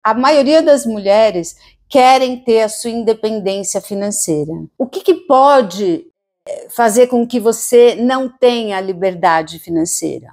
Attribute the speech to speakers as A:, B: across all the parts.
A: A maioria das mulheres querem ter a sua independência financeira. O que pode fazer com que você não tenha liberdade financeira?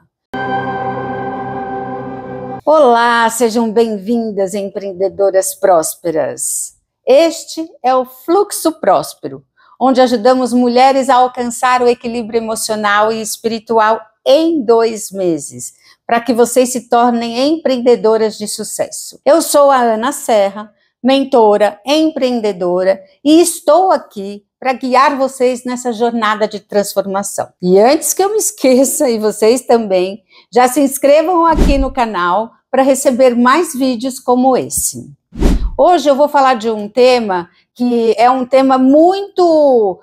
A: Olá, sejam bem-vindas, empreendedoras prósperas. Este é o Fluxo Próspero, onde ajudamos mulheres a alcançar o equilíbrio emocional e espiritual em 2 meses, para que vocês se tornem empreendedoras de sucesso. Eu sou a Ana Serra, mentora, empreendedora, e estou aqui para guiar vocês nessa jornada de transformação. E antes que eu me esqueça, e vocês também, já se inscrevam aqui no canal para receber mais vídeos como esse. Hoje eu vou falar de um tema que é um tema muito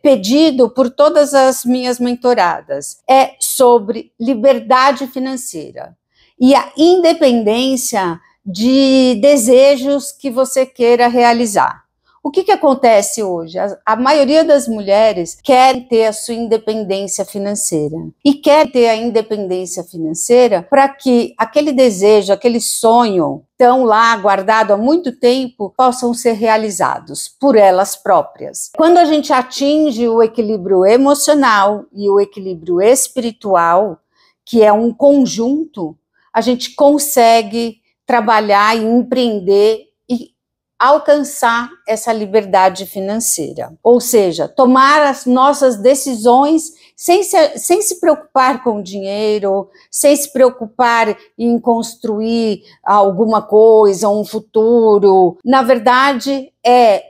A: pedido por todas as minhas mentoradas. É sobre liberdade financeira e a independência de desejos que você queira realizar. O que acontece hoje? A maioria das mulheres quer ter a sua independência financeira. E quer ter a independência financeira para que aquele desejo, aquele sonho, tão lá guardado há muito tempo, possam ser realizados por elas próprias. Quando a gente atinge o equilíbrio emocional e o equilíbrio espiritual, que é um conjunto, a gente consegue trabalhar e empreender e alcançar essa liberdade financeira. Ou seja, tomar as nossas decisões sem se preocupar com o dinheiro, sem se preocupar em construir alguma coisa, um futuro. Na verdade, é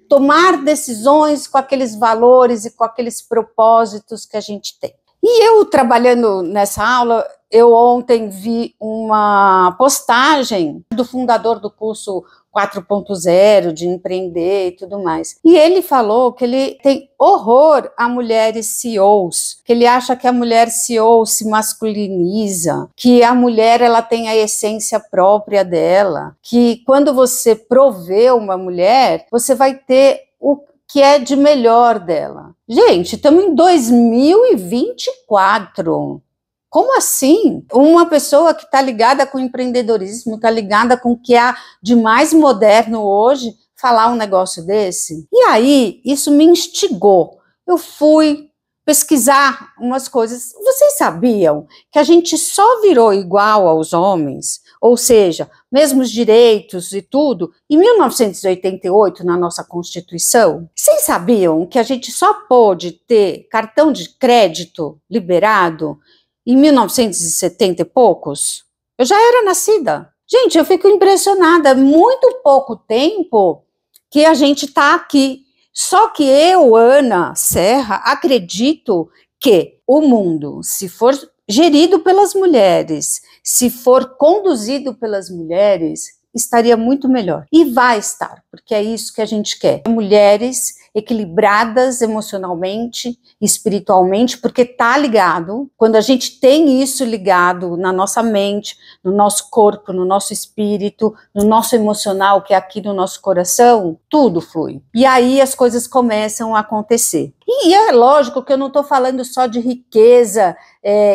A: tomar decisões com aqueles valores e com aqueles propósitos que a gente tem. E eu, trabalhando nessa aula, eu ontem vi uma postagem do fundador do curso 4.0 de empreender e tudo mais. E ele falou que ele tem horror a mulheres CEOs, que ele acha que a mulher CEO se masculiniza, que a mulher ela tem a essência própria dela, que quando você provê uma mulher, você vai ter o que é de melhor dela. Gente, estamos em 2024. Como assim? Uma pessoa que está ligada com o empreendedorismo, está ligada com o que há de mais moderno hoje, falar um negócio desse? E aí, isso me instigou. Eu fui pesquisar umas coisas. Vocês sabiam que a gente só virou igual aos homens? Ou seja, mesmos direitos e tudo, em 1988, na nossa Constituição? Vocês sabiam que a gente só pôde ter cartão de crédito liberado em 1970 e poucos? Eu já era nascida. Gente, eu fico impressionada. Muito pouco tempo que a gente está aqui. Só que eu, Ana Serra, acredito que o mundo, se for gerido pelas mulheres, se for conduzido pelas mulheres, estaria muito melhor. E vai estar, porque é isso que a gente quer. Mulheres equilibradas emocionalmente, espiritualmente, porque tá ligado. Quando a gente tem isso ligado na nossa mente, no nosso corpo, no nosso espírito, no nosso emocional, que é aqui no nosso coração, tudo flui. E aí as coisas começam a acontecer. E é lógico que eu não estou falando só de riqueza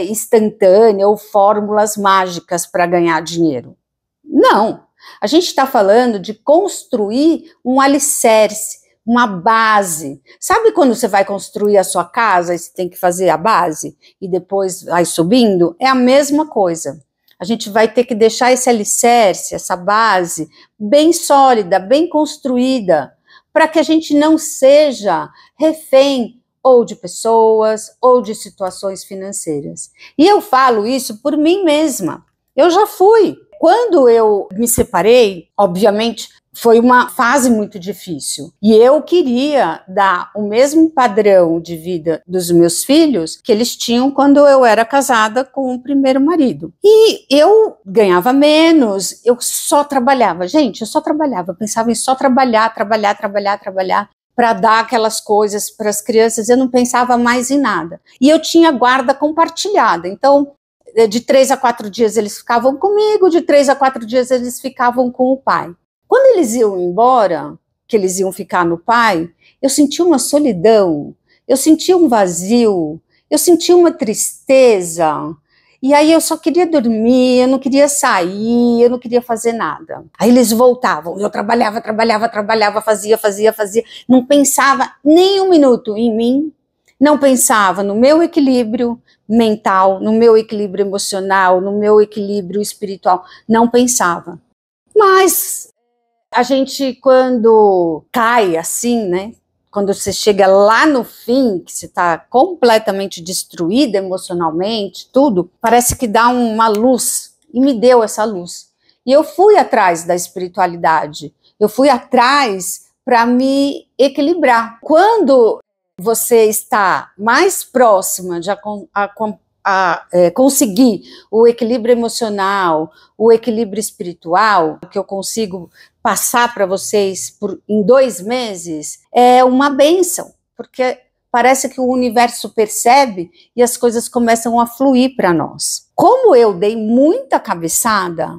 A: instantânea ou fórmulas mágicas para ganhar dinheiro. Não. A gente está falando de construir um alicerce, uma base. Sabe quando você vai construir a sua casa e você tem que fazer a base e depois vai subindo? É a mesma coisa. A gente vai ter que deixar esse alicerce, essa base, bem sólida, bem construída, para que a gente não seja refém ou de pessoas ou de situações financeiras. E eu falo isso por mim mesma. Eu já fui. Quando eu me separei, obviamente, foi uma fase muito difícil. E eu queria dar o mesmo padrão de vida dos meus filhos que eles tinham quando eu era casada com o primeiro marido. E eu ganhava menos, eu só trabalhava. Gente, eu só trabalhava, pensava em só trabalhar para dar aquelas coisas para as crianças. Eu não pensava mais em nada. E eu tinha guarda compartilhada, então de 3 a 4 dias eles ficavam comigo, de 3 a 4 dias eles ficavam com o pai. Quando eles iam embora, que eles iam ficar no pai, eu sentia uma solidão, eu sentia um vazio, eu sentia uma tristeza, E aí eu só queria dormir, eu não queria sair, eu não queria fazer nada. Aí eles voltavam, eu trabalhava, fazia, não pensava nem um minuto em mim, não pensava no meu equilíbrio mental, no meu equilíbrio emocional, no meu equilíbrio espiritual, não pensava. Mas a gente, quando cai assim, né? Quando você chega lá no fim, que você está completamente destruída emocionalmente, tudo, parece que dá uma luz, e me deu essa luz. E eu fui atrás da espiritualidade, eu fui atrás para me equilibrar. Quando você está mais próxima de conseguir o equilíbrio emocional, o equilíbrio espiritual, que eu consigo passar para vocês em 2 meses, é uma bênção, porque parece que o universo percebe e as coisas começam a fluir para nós. Como eu dei muita cabeçada,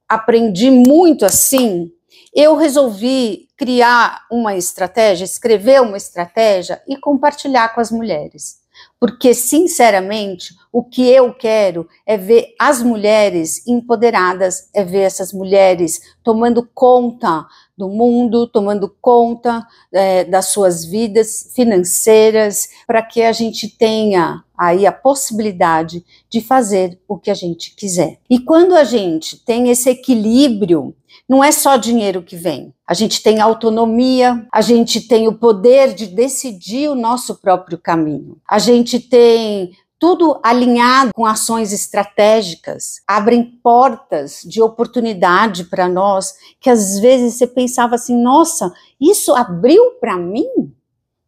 A: aprendi muito assim, eu resolvi criar uma estratégia, escrever uma estratégia e compartilhar com as mulheres. Porque, sinceramente, o que eu quero é ver as mulheres empoderadas, é ver essas mulheres tomando conta do mundo, tomando conta das suas vidas financeiras, para que a gente tenha aí a possibilidade de fazer o que a gente quiser. E quando a gente tem esse equilíbrio, não é só dinheiro que vem. A gente tem autonomia, a gente tem o poder de decidir o nosso próprio caminho. A gente tem tudo alinhado com ações estratégicas, abrem portas de oportunidade para nós, que às vezes você pensava assim, nossa, isso abriu para mim?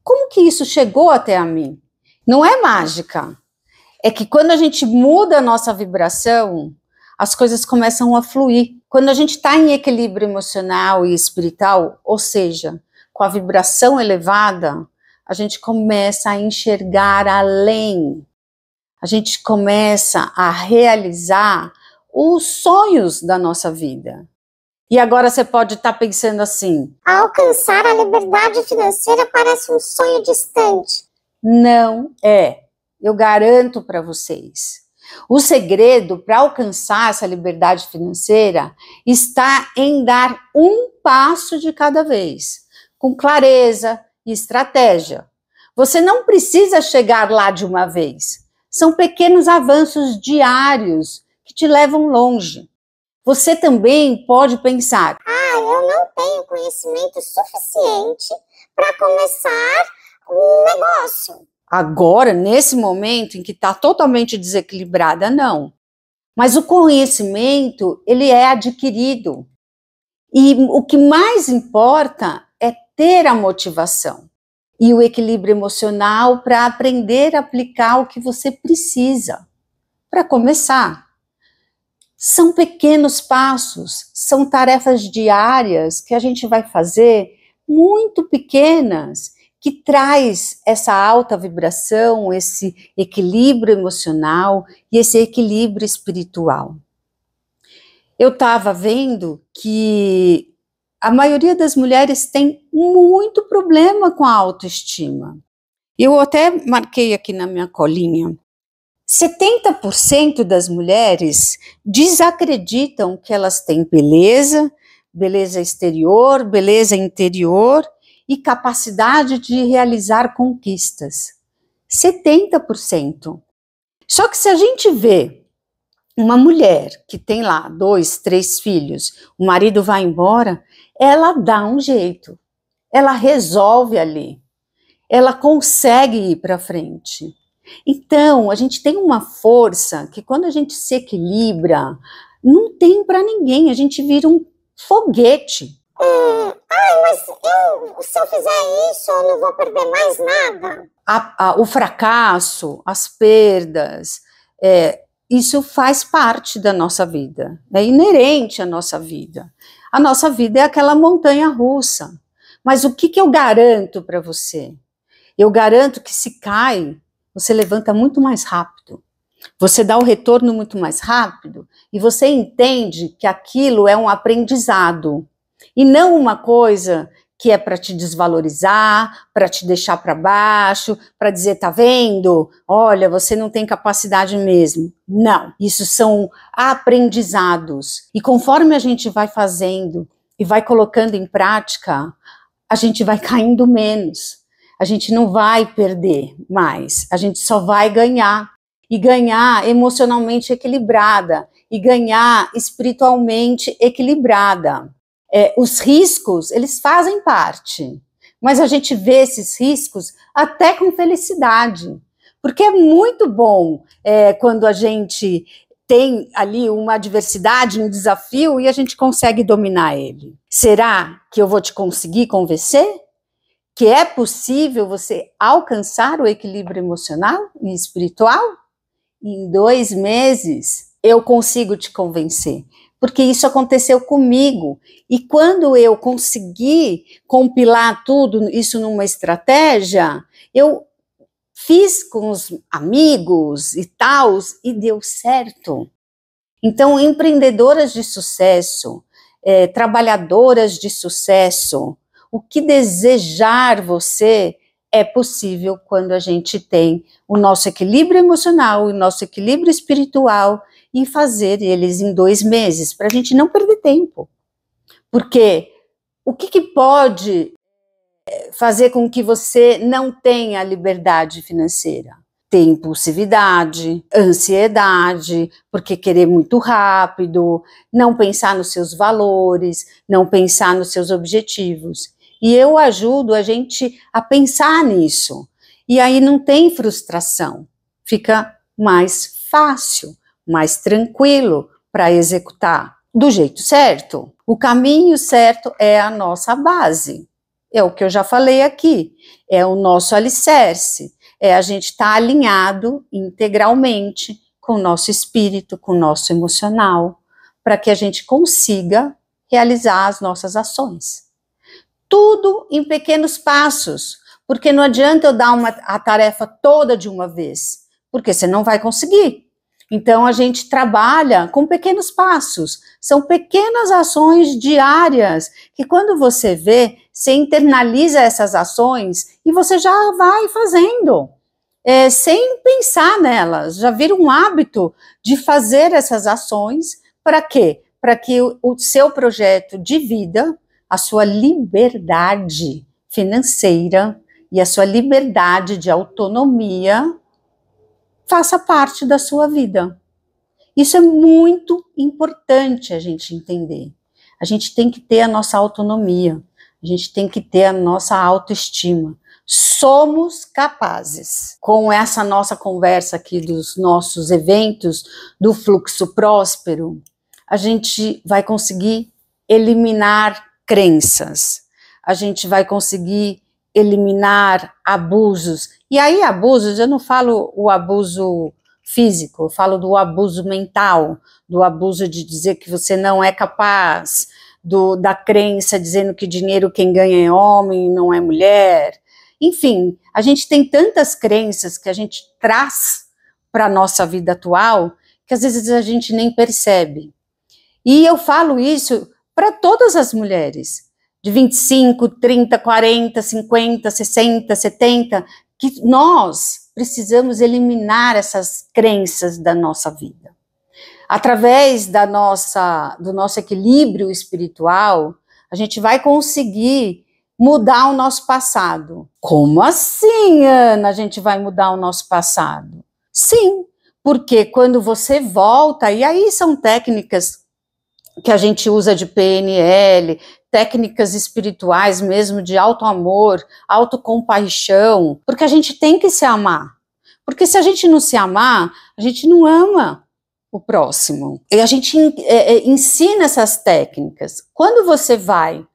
A: Como que isso chegou até a mim? Não é mágica. É que quando a gente muda a nossa vibração, as coisas começam a fluir. Quando a gente está em equilíbrio emocional e espiritual, ou seja, com a vibração elevada, a gente começa a enxergar além. A gente começa a realizar os sonhos da nossa vida. E agora você pode estar pensando assim:
B: alcançar a liberdade financeira parece um sonho distante.
A: Não é. Eu garanto para vocês. O segredo para alcançar essa liberdade financeira está em dar um passo de cada vez, com clareza e estratégia. Você não precisa chegar lá de uma vez. São pequenos avanços diários que te levam longe. Você também pode pensar:
B: eu não tenho conhecimento suficiente para começar um negócio.
A: Agora, nesse momento em que está totalmente desequilibrada, não. Mas o conhecimento, ele é adquirido. E o que mais importa é ter a motivação e o equilíbrio emocional para aprender a aplicar o que você precisa. Para começar, são pequenos passos, são tarefas diárias que a gente vai fazer, muito pequenas, que traz essa alta vibração, esse equilíbrio emocional e esse equilíbrio espiritual. Eu estava vendo que a maioria das mulheres tem muito problema com a autoestima. Eu até marquei aqui na minha colinha. 70% das mulheres desacreditam que elas têm beleza, beleza exterior, beleza interior, e capacidade de realizar conquistas. 70%. Só que se a gente vê uma mulher que tem lá 2, 3 filhos, o marido vai embora, ela dá um jeito, ela resolve ali, ela consegue ir para frente. Então, a gente tem uma força que quando a gente se equilibra, não tem para ninguém, a gente vira um foguete.
B: Mas se eu fizer isso, eu não vou perder mais nada.
A: O fracasso, as perdas, isso faz parte da nossa vida, é inerente à nossa vida. A nossa vida é aquela montanha russa. Mas o que eu garanto para você? Eu garanto que se cai, você levanta muito mais rápido. Você dá o retorno muito mais rápido e você entende que aquilo é um aprendizado. E não uma coisa que é para te desvalorizar, para te deixar para baixo, para dizer, tá vendo? Olha, você não tem capacidade mesmo. Não, isso são aprendizados. E conforme a gente vai fazendo e vai colocando em prática, a gente vai caindo menos. A gente não vai perder mais, a gente só vai ganhar. E ganhar emocionalmente equilibrada, e ganhar espiritualmente equilibrada. Os riscos, eles fazem parte, mas a gente vê esses riscos até com felicidade, porque é muito bom quando a gente tem ali uma adversidade, um desafio, e a gente consegue dominar ele. Será que eu vou te conseguir convencer que é possível você alcançar o equilíbrio emocional e espiritual? Em 2 meses, eu consigo te convencer, porque isso aconteceu comigo. E quando eu consegui compilar tudo isso numa estratégia, eu fiz com os amigos e tal, e deu certo. Então, empreendedoras de sucesso, trabalhadoras de sucesso, o que desejar você é possível quando a gente tem o nosso equilíbrio emocional, o nosso equilíbrio espiritual e fazer eles em 2 meses, para a gente não perder tempo. Porque o que pode fazer com que você não tenha liberdade financeira? Ter impulsividade, ansiedade, porque querer muito rápido, não pensar nos seus valores, não pensar nos seus objetivos. E eu ajudo a gente a pensar nisso. E aí não tem frustração. Fica mais fácil, mais tranquilo para executar do jeito certo. O caminho certo é a nossa base. É o que eu já falei aqui. É o nosso alicerce. É a gente estar alinhado integralmente com o nosso espírito, com o nosso emocional, para que a gente consiga realizar as nossas ações. Tudo em pequenos passos, porque não adianta eu dar a tarefa toda de uma vez, porque você não vai conseguir. Então a gente trabalha com pequenos passos, são pequenas ações diárias, que quando você vê, você internaliza essas ações e você já vai fazendo, sem pensar nelas, já vira um hábito de fazer essas ações, para quê? Para que o seu projeto de vida, a sua liberdade financeira e a sua liberdade de autonomia faça parte da sua vida. Isso é muito importante a gente entender. A gente tem que ter a nossa autonomia, a gente tem que ter a nossa autoestima. Somos capazes. Com essa nossa conversa aqui dos nossos eventos do Fluxo Próspero, a gente vai conseguir eliminar crenças, a gente vai conseguir eliminar abusos. E aí, abusos, eu não falo o abuso físico, eu falo do abuso mental, do abuso de dizer que você não é capaz, da crença dizendo que dinheiro quem ganha é homem, não é mulher. Enfim, a gente tem tantas crenças que a gente traz para a nossa vida atual, que às vezes a gente nem percebe. E eu falo isso para todas as mulheres, de 25, 30, 40, 50, 60, 70, que nós precisamos eliminar essas crenças da nossa vida. Através do nosso equilíbrio espiritual, a gente vai conseguir mudar o nosso passado. Como assim, Ana, a gente vai mudar o nosso passado? Sim, porque quando você volta, e aí são técnicas que a gente usa de PNL, técnicas espirituais mesmo de autoamor, autocompaixão, porque a gente tem que se amar. Porque se a gente não se amar, a gente não ama o próximo. E a gente ensina essas técnicas. Quando você vai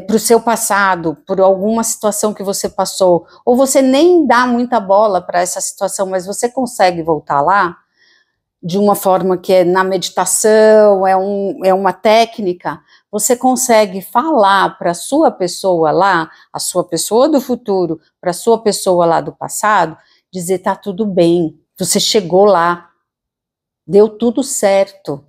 A: para o seu passado, por alguma situação que você passou, ou você nem dá muita bola para essa situação, mas você consegue voltar lá, de uma forma que é na meditação, é uma técnica, você consegue falar para a sua pessoa lá, a sua pessoa do futuro, para a sua pessoa lá do passado, dizer, tá tudo bem, você chegou lá, deu tudo certo,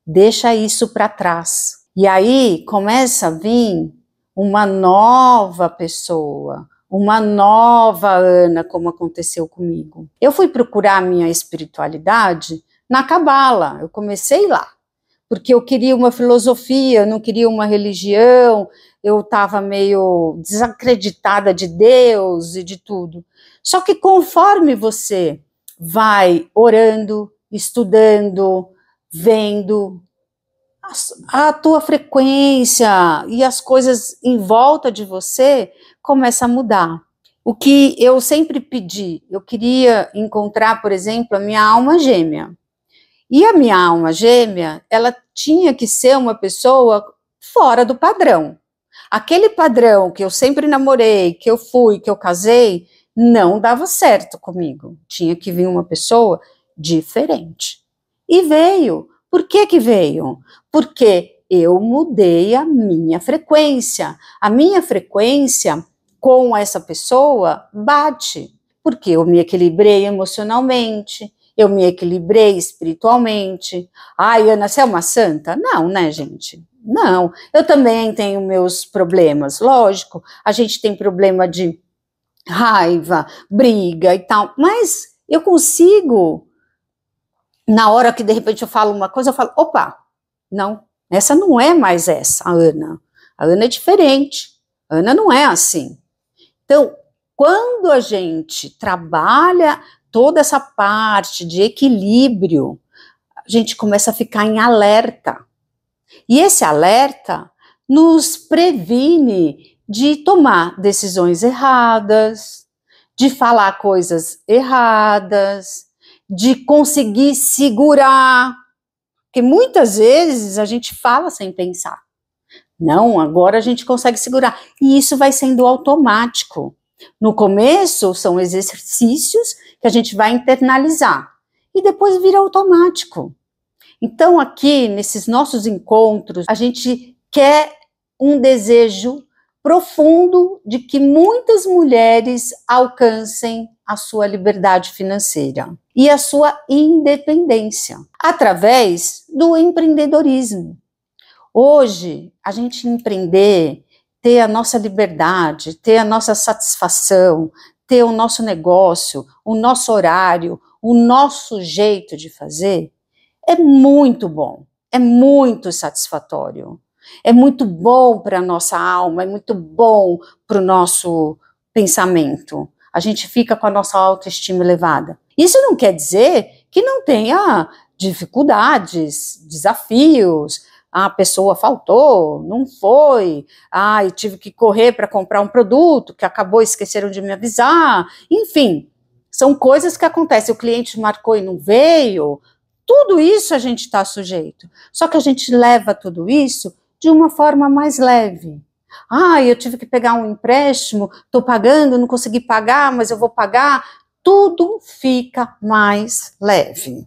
A: deixa isso para trás. E aí começa a vir uma nova pessoa, uma nova Ana, como aconteceu comigo. Eu fui procurar a minha espiritualidade na Cabala, eu comecei lá, porque eu queria uma filosofia, eu não queria uma religião, eu estava meio desacreditada de Deus e de tudo. Só que conforme você vai orando, estudando, vendo, a tua frequência e as coisas em volta de você começam a mudar. O que eu sempre pedi, eu queria encontrar, por exemplo, a minha alma gêmea. E a minha alma gêmea, ela tinha que ser uma pessoa fora do padrão. Aquele padrão que eu sempre namorei, que eu fui, que eu casei, não dava certo comigo. Tinha que vir uma pessoa diferente. E veio. Por que que veio? Porque eu mudei a minha frequência. A minha frequência com essa pessoa bate. Porque eu me equilibrei emocionalmente, eu me equilibrei espiritualmente. Ai, Ana, você é uma santa? Não, né, gente? Não. Eu também tenho meus problemas, lógico. A gente tem problema de raiva, briga e tal, mas eu consigo, na hora que de repente eu falo uma coisa, eu falo, opa, não, essa não é mais essa, a Ana é diferente, a Ana não é assim. Então, quando a gente trabalha toda essa parte de equilíbrio, a gente começa a ficar em alerta, e esse alerta nos previne de tomar decisões erradas, de falar coisas erradas, de conseguir segurar, porque muitas vezes a gente fala sem pensar. Não, agora a gente consegue segurar. E isso vai sendo automático. No começo são exercícios que a gente vai internalizar e depois vira automático. Então aqui, nesses nossos encontros, a gente quer um desejo profundo de que muitas mulheres alcancem a sua liberdade financeira e a sua independência através do empreendedorismo. Hoje, a gente empreender, ter a nossa liberdade, ter a nossa satisfação, ter o nosso negócio, o nosso horário, o nosso jeito de fazer, é muito bom, é muito satisfatório. É muito bom para a nossa alma, é muito bom para o nosso pensamento. A gente fica com a nossa autoestima elevada. Isso não quer dizer que não tenha dificuldades, desafios. A pessoa faltou, não foi. E tive que correr para comprar um produto que acabou, esqueceram de me avisar. Enfim, são coisas que acontecem. O cliente marcou e não veio. Tudo isso a gente está sujeito. Só que a gente leva tudo isso de uma forma mais leve. Eu tive que pegar um empréstimo, estou pagando, não consegui pagar, mas eu vou pagar. Tudo fica mais leve.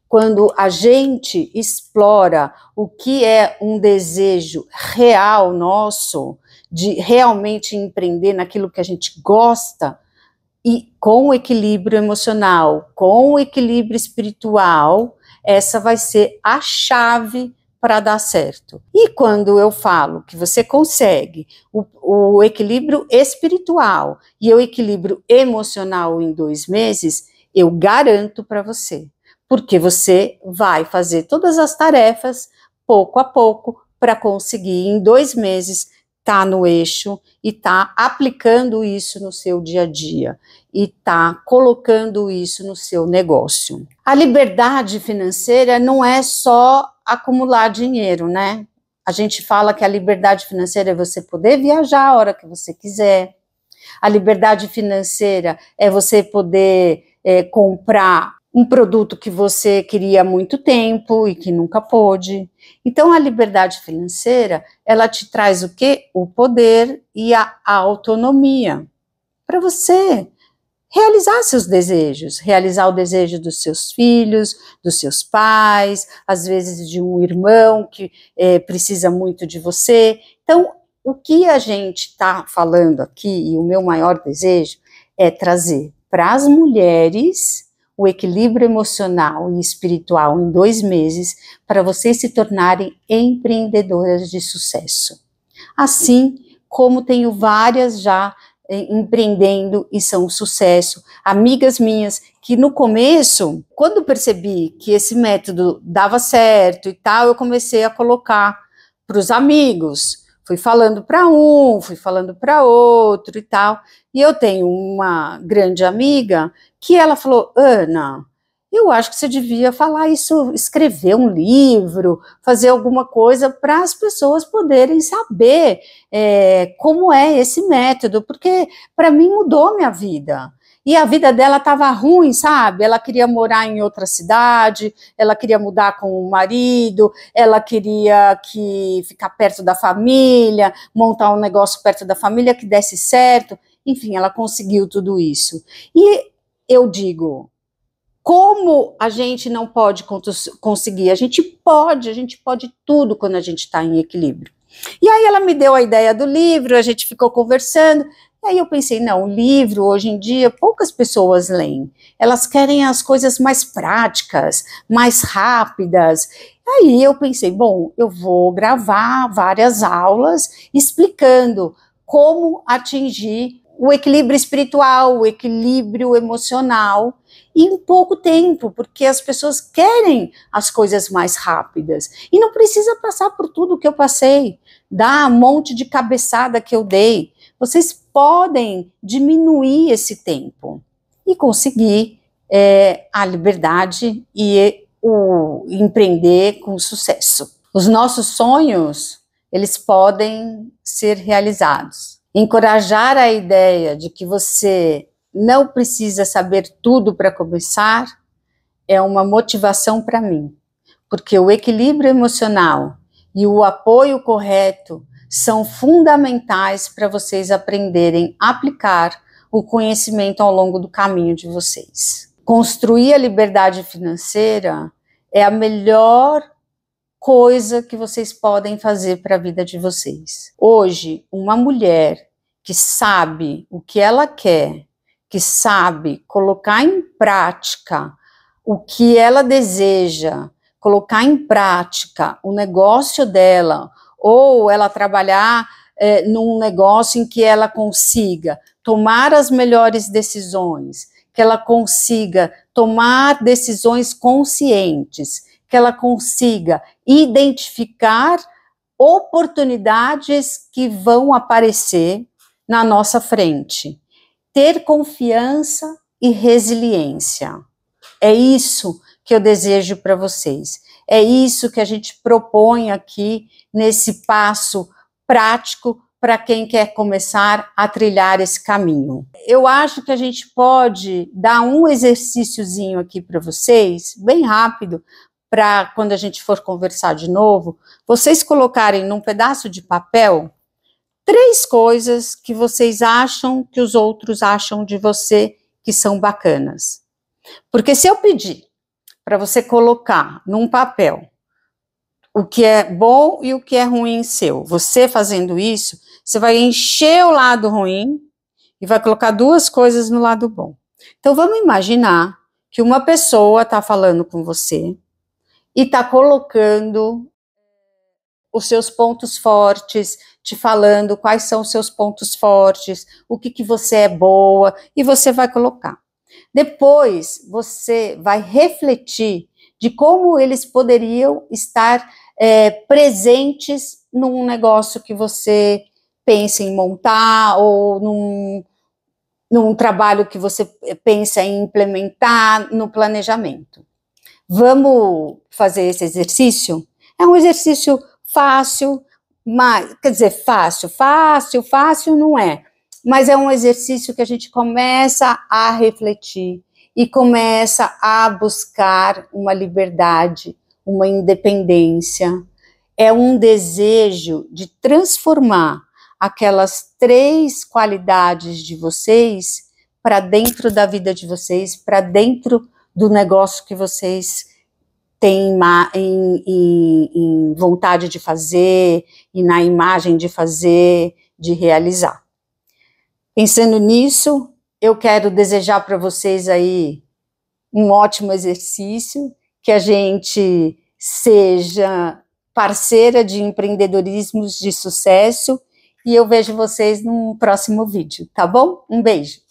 A: Quando a gente explora o que é um desejo real nosso, de realmente empreender naquilo que a gente gosta, e com o equilíbrio emocional, com o equilíbrio espiritual, essa vai ser a chave para dar certo. E quando eu falo que você consegue o equilíbrio espiritual e o equilíbrio emocional em 2 meses, eu garanto para você, porque você vai fazer todas as tarefas pouco a pouco para conseguir em 2 meses estar no eixo e estar aplicando isso no seu dia a dia e estar colocando isso no seu negócio. A liberdade financeira não é só acumular dinheiro, né? A gente fala que a liberdade financeira é você poder viajar a hora que você quiser. A liberdade financeira é você poder comprar um produto que você queria há muito tempo e que nunca pôde. Então, a liberdade financeira, ela te traz o quê? O poder e a autonomia para você realizar seus desejos, realizar o desejo dos seus filhos, dos seus pais, às vezes de um irmão que precisa muito de você. Então, o que a gente está falando aqui, e o meu maior desejo, é trazer para as mulheres o equilíbrio emocional e espiritual em 2 meses, para vocês se tornarem empreendedoras de sucesso. Assim como tenho várias já empreendendo e são um sucesso. Amigas minhas que no começo, quando percebi que esse método dava certo e tal, eu comecei a colocar para os amigos. Fui falando para um, fui falando para outro e tal. E eu tenho uma grande amiga que ela falou: Ana, eu acho que você devia falar isso, escrever um livro, fazer alguma coisa para as pessoas poderem saber como é esse método, porque para mim mudou minha vida. E a vida dela estava ruim, sabe? Ela queria morar em outra cidade, ela queria mudar com o marido, ela queria ficar perto da família, montar um negócio perto da família que desse certo. Enfim, ela conseguiu tudo isso. E eu digo, como a gente não pode conseguir? A gente pode tudo quando a gente está em equilíbrio. E aí ela me deu a ideia do livro, a gente ficou conversando, e aí eu pensei, não, o livro, hoje em dia, poucas pessoas leem. Elas querem as coisas mais práticas, mais rápidas. Aí eu pensei, bom, eu vou gravar várias aulas explicando como atingir o equilíbrio espiritual, o equilíbrio emocional, em pouco tempo, porque as pessoas querem as coisas mais rápidas. E não precisa passar por tudo que eu passei, dar um monte de cabeçada que eu dei. Vocês podem diminuir esse tempo e conseguir a liberdade e o empreender com sucesso. Os nossos sonhos, eles podem ser realizados. Encorajar a ideia de que você não precisa saber tudo para começar é uma motivação para mim, porque o equilíbrio emocional e o apoio correto são fundamentais para vocês aprenderem a aplicar o conhecimento ao longo do caminho de vocês. Construir a liberdade financeira é a melhor coisa que vocês podem fazer para a vida de vocês. Hoje, uma mulher que sabe o que ela quer, que sabe colocar em prática o que ela deseja, colocar em prática o negócio dela, ou ela trabalhar num negócio em que ela consiga tomar as melhores decisões, que ela consiga tomar decisões conscientes, que ela consiga identificar oportunidades que vão aparecer na nossa frente. Ter confiança e resiliência. É isso que eu desejo para vocês. É isso que a gente propõe aqui nesse passo prático para quem quer começar a trilhar esse caminho. Eu acho que a gente pode dar um exercíciozinho aqui para vocês, bem rápido, para quando a gente for conversar de novo, vocês colocarem num pedaço de papel 3 coisas que vocês acham que os outros acham de você que são bacanas. Porque se eu pedir para você colocar num papel o que é bom e o que é ruim seu, você fazendo isso, você vai encher o lado ruim e vai colocar 2 coisas no lado bom. Então vamos imaginar que uma pessoa está falando com você e está colocando os seus pontos fortes, te falando quais são os seus pontos fortes, o que você é boa, e você vai colocar. Depois, você vai refletir de como eles poderiam estar presentes num negócio que você pensa em montar, ou num trabalho que você pensa em implementar no planejamento. Vamos fazer esse exercício? É um exercício fácil, mas, quer dizer, fácil não é, mas é um exercício que a gente começa a refletir e começa a buscar uma liberdade, uma independência, é um desejo de transformar aquelas 3 qualidades de vocês para dentro da vida de vocês, para dentro do negócio que vocês têm em vontade de fazer e na imagem de fazer, de realizar. Pensando nisso, eu quero desejar para vocês aí um ótimo exercício, que a gente seja parceira de empreendedorismo de sucesso e eu vejo vocês no próximo vídeo, tá bom? Um beijo!